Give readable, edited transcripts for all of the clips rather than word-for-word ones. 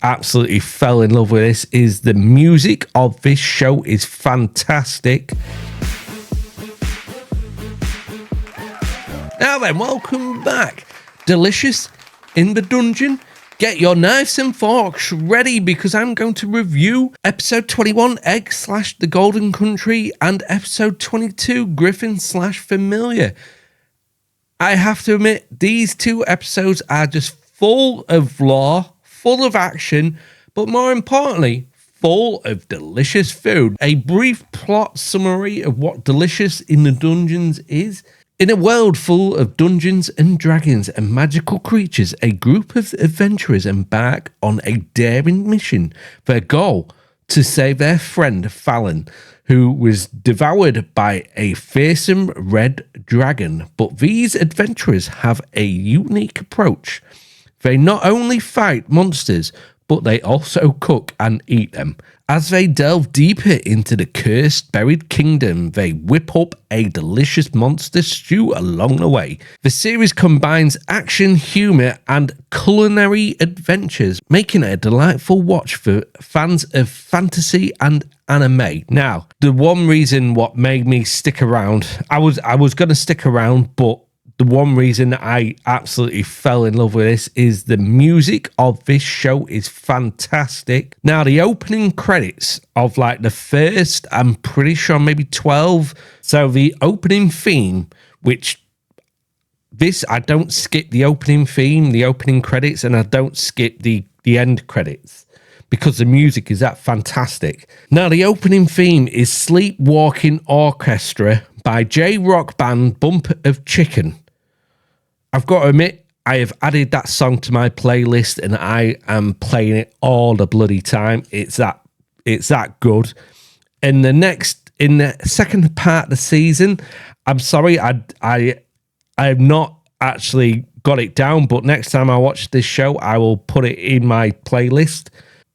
absolutely fell in love with this is the music of this show is fantastic. Now then, welcome back. Delicious in the dungeon. Get your knives and forks ready because I'm going to review episode 21, Egg / The Golden Country, and episode 22, Griffin / Familiar. I have to admit, these two episodes are just full of lore, full of action, but more importantly, full of delicious food. A brief plot summary of what Delicious in the Dungeons is. In a world full of dungeons and dragons and magical creatures, a group of adventurers embark on a daring mission. Their goal, to save their friend Falin, who was devoured by a fearsome red dragon. But these adventurers have a unique approach. They not only fight monsters, but they also cook and eat them. As they delve deeper into the cursed buried kingdom, they whip up a delicious monster stew along the way. The series combines action, humor, and culinary adventures, making it a delightful watch for fans of fantasy and anime. Now, the one reason what made me stick around, I was going to stick around, but the one reason I absolutely fell in love with this is the music of this show is fantastic. Now, the opening credits of like the first, I'm pretty sure maybe 12. So the opening theme, which this, I don't skip the opening theme, the opening credits, and I don't skip the end credits because the music is that fantastic. Now, the opening theme is Sleepwalking Orchestra by J-Rock band Bump of Chicken. I've got to admit, I have added that song to my playlist and I am playing it all the bloody time. It's that good. In the second part of the season, I'm sorry, I have not actually got it down, but next time I watch this show, I will put it in my playlist.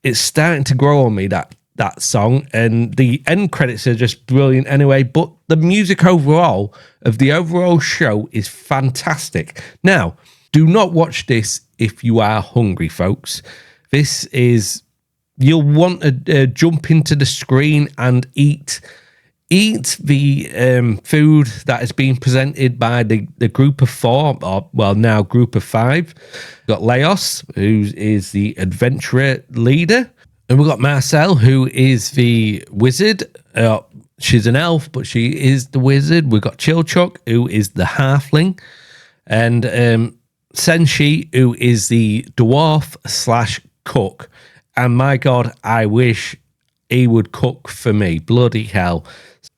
It's starting to grow on me, that song, and the end credits are just brilliant anyway, but the music overall of the overall show is fantastic. Now, do not watch this if you are hungry, folks. This is, you'll want to jump into the screen and eat the food that is being presented by the group of four, or well, now group of five. We've got Laios, who is the adventurer leader. And we've got Marcel, who is the wizard. She's an elf, but she is the wizard. We've got Chilchuck, who is the halfling. And Senshi, who is the dwarf / cook. And my God, I wish he would cook for me. Bloody hell.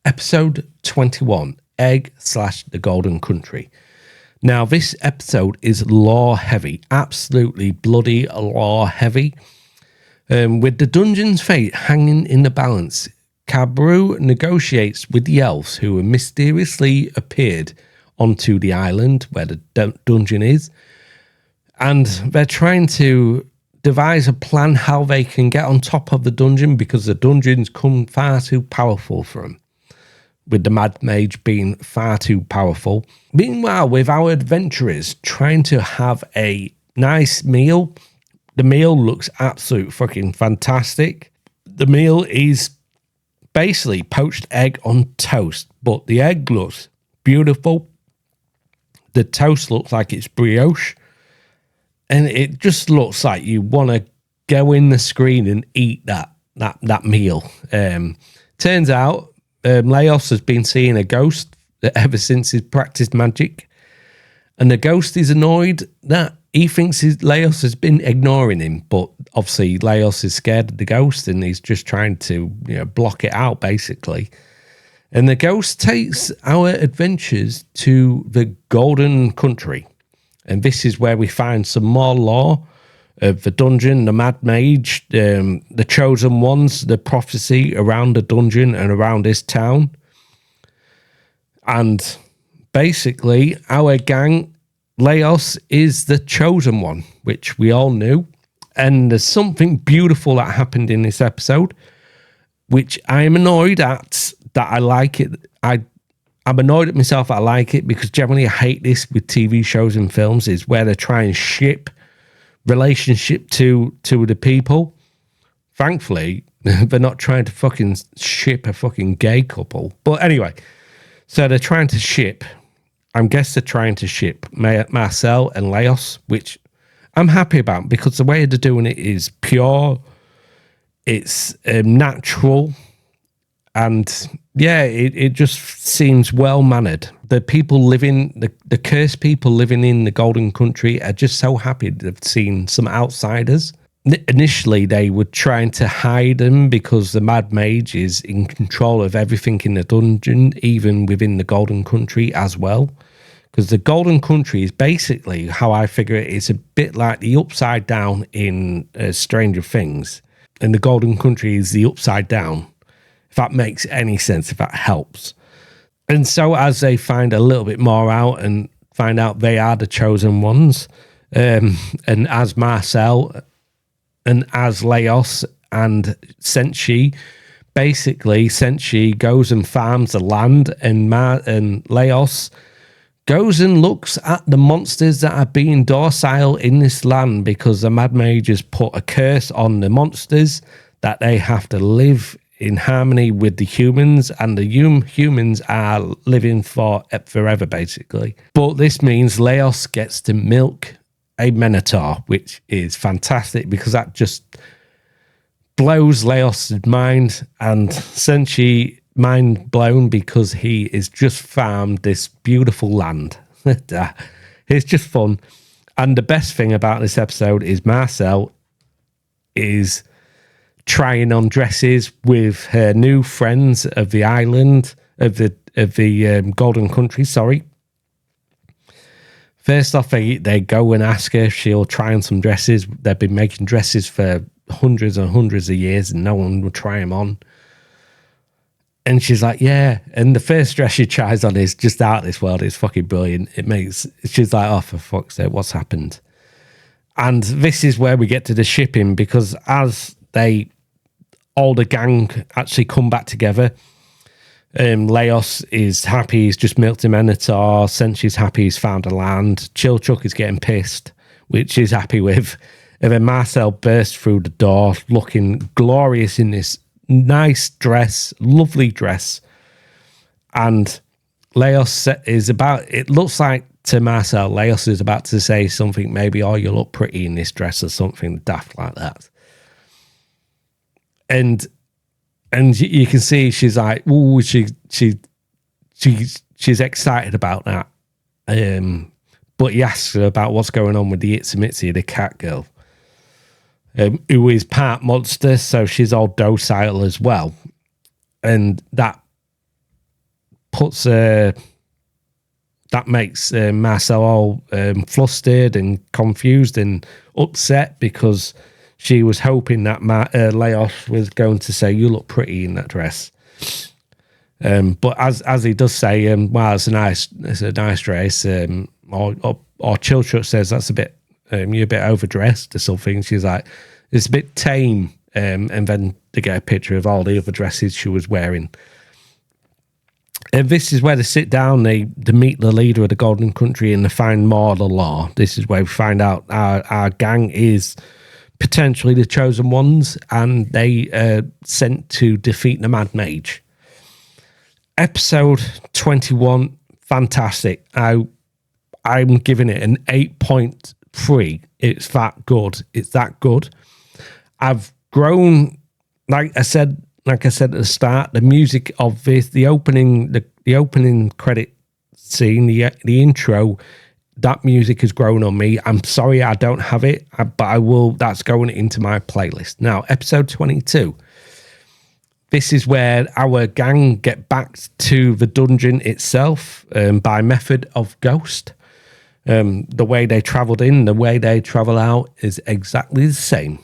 Episode 21, Egg / The Golden Country. Now, this episode is lore heavy. Absolutely bloody lore heavy. With the dungeon's fate hanging in the balance, Kabru negotiates with the elves who have mysteriously appeared onto the island where the dungeon is. And they're trying to devise a plan how they can get on top of the dungeon because the dungeon's come far too powerful for them, with the Mad Mage being far too powerful. Meanwhile, with our adventurers trying to have a nice meal, the meal looks absolute fucking fantastic. The meal is basically poached egg on toast, but the egg looks beautiful. The toast looks like it's brioche, and it just looks like you want to go in the screen and eat that meal. Turns out Laios has been seeing a ghost ever since he's practiced magic, and the ghost is annoyed that he thinks Laios has been ignoring him, but obviously Laios is scared of the ghost and he's just trying to block it out, basically. And the ghost takes our adventures to the Golden Country. And this is where we find some more lore of the dungeon, the Mad Mage, the Chosen Ones, the prophecy around the dungeon and around this town. And basically, our gang, Laios, is the chosen one, which we all knew. And there's something beautiful that happened in this episode, which I am annoyed at, that I like it. I'm annoyed at myself that I like it, because generally I hate this with TV shows and films, is where they try and ship relationship to the people. Thankfully, they're not trying to fucking ship a fucking gay couple. But anyway, so they're trying to ship. I guess they're trying to ship Marcel and Laios, which I'm happy about because the way they're doing it is pure. It's natural. And yeah, it just seems well mannered. The people living, the cursed people living in the Golden Country are just so happy they've seen some outsiders. Initially, they were trying to hide them because the Mad Mage is in control of everything in the dungeon, even within the Golden Country as well. Because the Golden Country is basically, how I figure it, is a bit like the Upside Down in Stranger Things. And the Golden Country is the Upside Down. If that makes any sense, if that helps. And so as they find a little bit more out and find out they are the chosen ones, and as Marcel and as Laios and Senshi, basically Senshi goes and farms the land, and Laios goes and looks at the monsters that are being docile in this land because the Mad Mage has put a curse on the monsters that they have to live in harmony with the humans, and the humans are living forever, basically. But this means Laios gets to milk a Minotaur, which is fantastic because that just blows Laios' mind, and Senshi mind blown because he is just farmed this beautiful land. It's just fun. And the best thing about this episode is Marcel is trying on dresses with her new friends of the island, of the Golden Country, sorry. First off, they go and ask her if she'll try on some dresses. They've been making dresses for hundreds and hundreds of years and no one will try them on. And she's like, yeah. And the first dress she tries on is just out of this world. It's fucking brilliant. She's like, oh, for fuck's sake, what's happened? And this is where we get to the shipping, because as all the gang actually come back together, Laios is happy he's just milked a Minotaur. Senshi's happy he's found a land. Chilchuk is getting pissed, which he's happy with. And then Marcel bursts through the door looking glorious in this nice dress, lovely dress. And Laios is about, it looks like to Marcel, Laios is about to say something, maybe, oh, you look pretty in this dress, or something daft like that. And you can see she's like, ooh, she's excited about that. But he asks her about what's going on with the Itsy Mitsy, the cat girl, who is part monster, so she's all docile as well. And that makes Marcel all flustered and confused and upset, because she was hoping that Laios was going to say, you look pretty in that dress. But as he does say, well, it's a nice dress. Or Chilchuk says that's a bit, you're a bit overdressed or something. She's like, it's a bit tame. And then they get a picture of all the other dresses she was wearing. And this is where they sit down, they meet the leader of the Golden Country, and they find more of the law. This is where we find out our gang is potentially the chosen ones, and they are sent to defeat the Mad Mage. Episode 21, fantastic. I'm giving it an 8.3. It's that good. It's that good. I've grown, like I said at the start, the music of this, the opening credit scene, the intro, that music has grown on me. I'm sorry I don't have it, but I will. That's going into my playlist. Now, episode 22. This is where our gang get back to the dungeon itself by method of ghost. The way they travelled in, the way they travel out is exactly the same.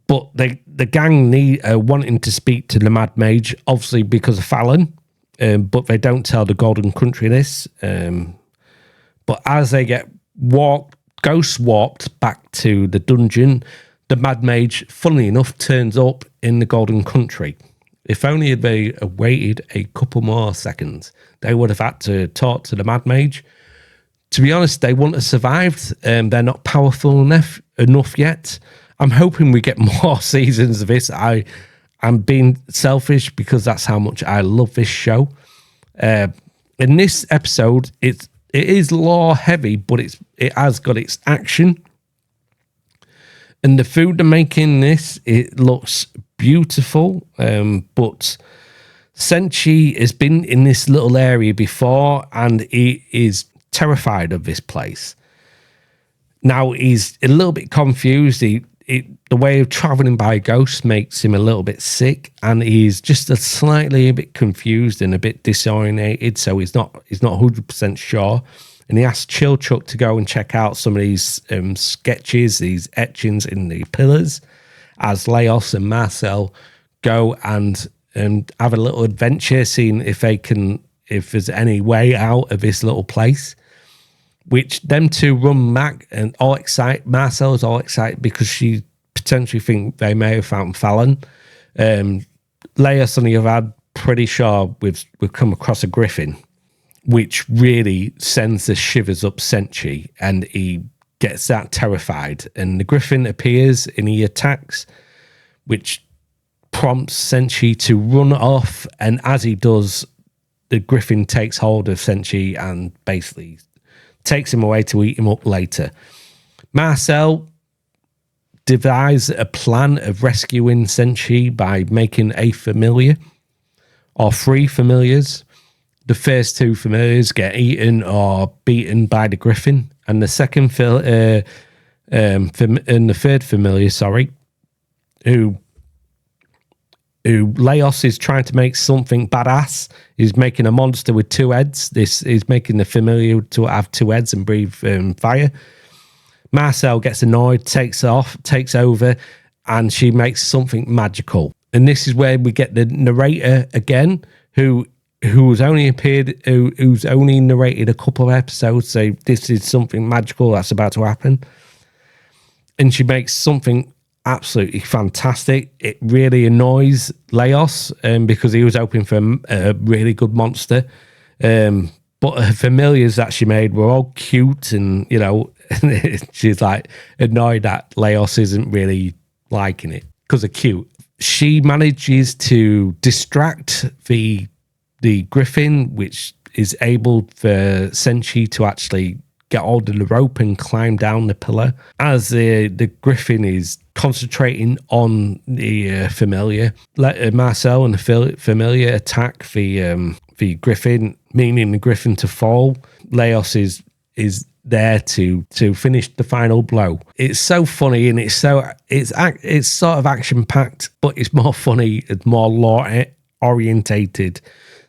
But the gang wanting to speak to the Mad Mage, obviously because of Falin, but they don't tell the Golden Country this. But as they get ghost warped back to the dungeon, the Mad Mage, funnily enough, turns up in the Golden Country. If only they waited a couple more seconds, they would have had to talk to the Mad Mage to be honest, they wouldn't have survived. They're not powerful enough yet. I'm hoping we get more seasons of this. I'm being selfish because that's how much I love this show. In this episode, it is lore heavy, but it has got its action. And the food they're making this, it looks beautiful. But Senshi has been in this little area before, and he is terrified of this place. Now he's a little bit confused. The way of traveling by ghosts makes him a little bit sick, and he's just slightly a bit confused and a bit disorientated. So he's not 100% sure. And he asked Chilchuck to go and check out some of these sketches, these etchings in the pillars, as Laios and Marcel go and have a little adventure, seeing if there's any way out of this little place. Which them two run back and all excited. Marcel's all excited because she potentially think they may have found Falin. Laios, on the other hand, pretty sure we've come across a Griffin, which really sends the shivers up Senshi, and he gets that terrified. And the Griffin appears and he attacks, which prompts Senshi to run off. And as he does, the Griffin takes hold of Senshi and basically takes him away to eat him up later. Marcel devised a plan of rescuing Senshi by making a familiar, or 3 familiars. The first 2 familiars get eaten or beaten by the Griffin, and the third familiar, who Laios is trying to make something badass. He's making a monster with 2 heads. This is making the familiar to have 2 heads and breathe fire. Marcel gets annoyed, takes over, and she makes something magical. And this is where we get the narrator again, who's only narrated a couple of episodes, say this is something magical that's about to happen. And she makes something absolutely fantastic. It really annoys Laios because he was hoping for a really good monster. But her familiars that she made were all cute, and she's like annoyed that Laios isn't really liking it because they're cute. She manages to distract the Griffin, which is able for Senshi to actually get hold of the rope and climb down the pillar. As the Griffin is concentrating on the familiar, Marcel and the familiar attack the Griffin, meaning the Griffin to fall. Laios is there to finish the final blow. It's so funny, and it's sort of action packed, but it's more funny, it's more lore orientated,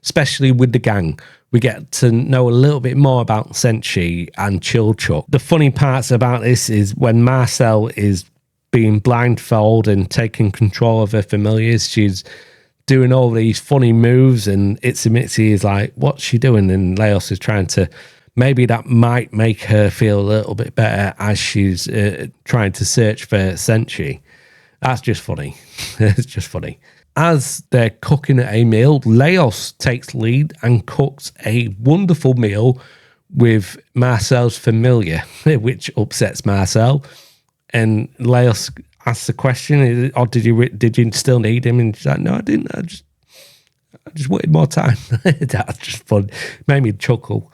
especially with the gang. We get to know a little bit more about Senshi and Chilchuck. The funny parts about this is when Marcel is being blindfolded and taking control of her familiars, she's doing all these funny moves, and Itsumitsu is like, what's she doing? And Laios is trying to, maybe that might make her feel a little bit better as she's trying to search for Senshi. That's just funny. It's just funny. As they're cooking a meal, Laios takes lead and cooks a wonderful meal with Marcel's familiar, which upsets Marcel. And Laios asks the question, or did you still need him? And she's like, no, I didn't. I just wanted more time. That's just fun. Made me chuckle.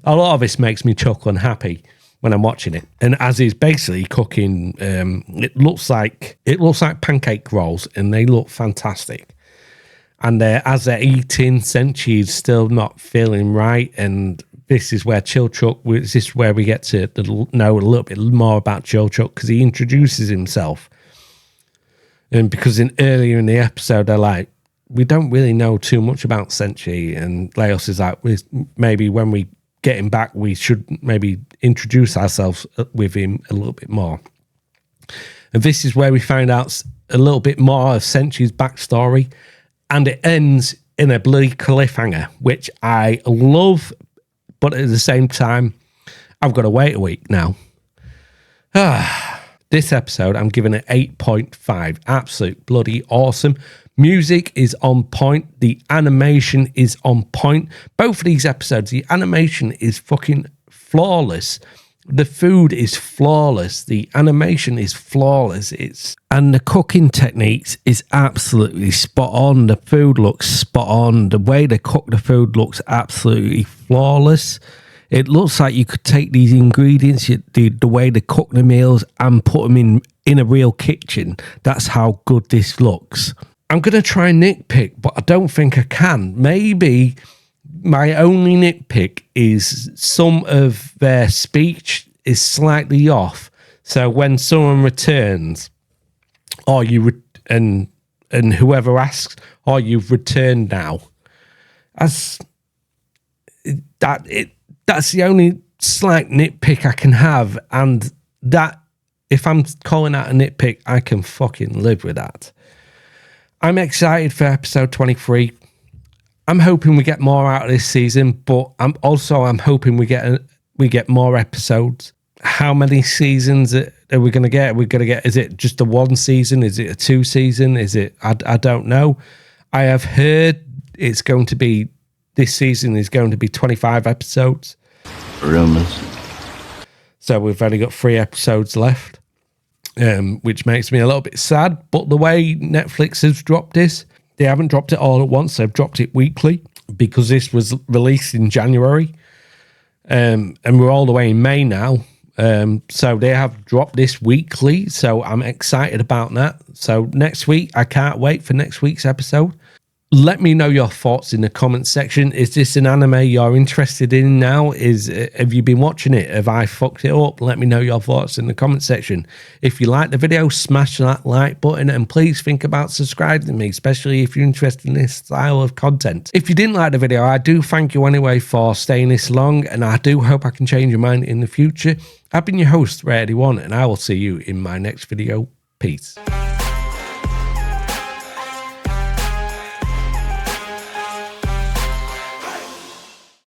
A lot of this makes me chuckle and happy when I'm watching it. And as he's basically cooking, it looks like pancake rolls, and they look fantastic. And as they're eating, Senshi's still not feeling right, and this is where this is where we get to know a little bit more about Chilchuck, because he introduces himself. And because earlier in the episode, they're like, we don't really know too much about Senshi, and Laios is like, maybe when we get him back, we should maybe introduce ourselves with him a little bit more. And this is where we find out a little bit more of Senshi's backstory, and it ends in a bloody cliffhanger, which I love, but at the same time, I've got to wait a week now. This episode, I'm giving it 8.5. Absolute bloody awesome. Music is on point. The animation is on point. Both of these episodes, the animation is fucking flawless. The food is flawless. The animation is flawless. And the cooking techniques is absolutely spot on. The food looks spot on. The way they cook the food looks absolutely flawless. It looks like you could take these ingredients, the way they cook the meals, and put them in a real kitchen. That's how good this looks. I'm going to try and nitpick, but I don't think I can. Maybe my only nitpick is some of their speech is slightly off. So when someone returns, or and whoever asks, "Are you've returned now?" That's the only slight nitpick I can have, and that if I'm calling that a nitpick, I can fucking live with that. I'm excited for episode 23. I'm hoping we get more out of this season, but I'm hoping we get more episodes. How many seasons are we going to get? Is it just a 1 season? Is it a 2 season? Is it, I don't know. I have heard this season is going to be 25 episodes. Rumors. So we've only got 3 episodes left, which makes me a little bit sad. But the way Netflix has dropped this, they haven't dropped it all at once. They've dropped it weekly because this was released in January. And we're all the way in May now. So they have dropped this weekly. So I'm excited about that. So next week, I can't wait for next week's episode. Let me know your thoughts in the comments section. Is this an anime you're interested in now? Have you been watching it? Have I fucked it up? Let me know your thoughts in the comment section. If you like the video, smash that like button, and please think about subscribing to me, especially if you're interested in this style of content. If you didn't like the video, I do thank you anyway for staying this long, and I do hope I can change your mind in the future. I've been your host, Ray81, and I will see you in my next video. Peace.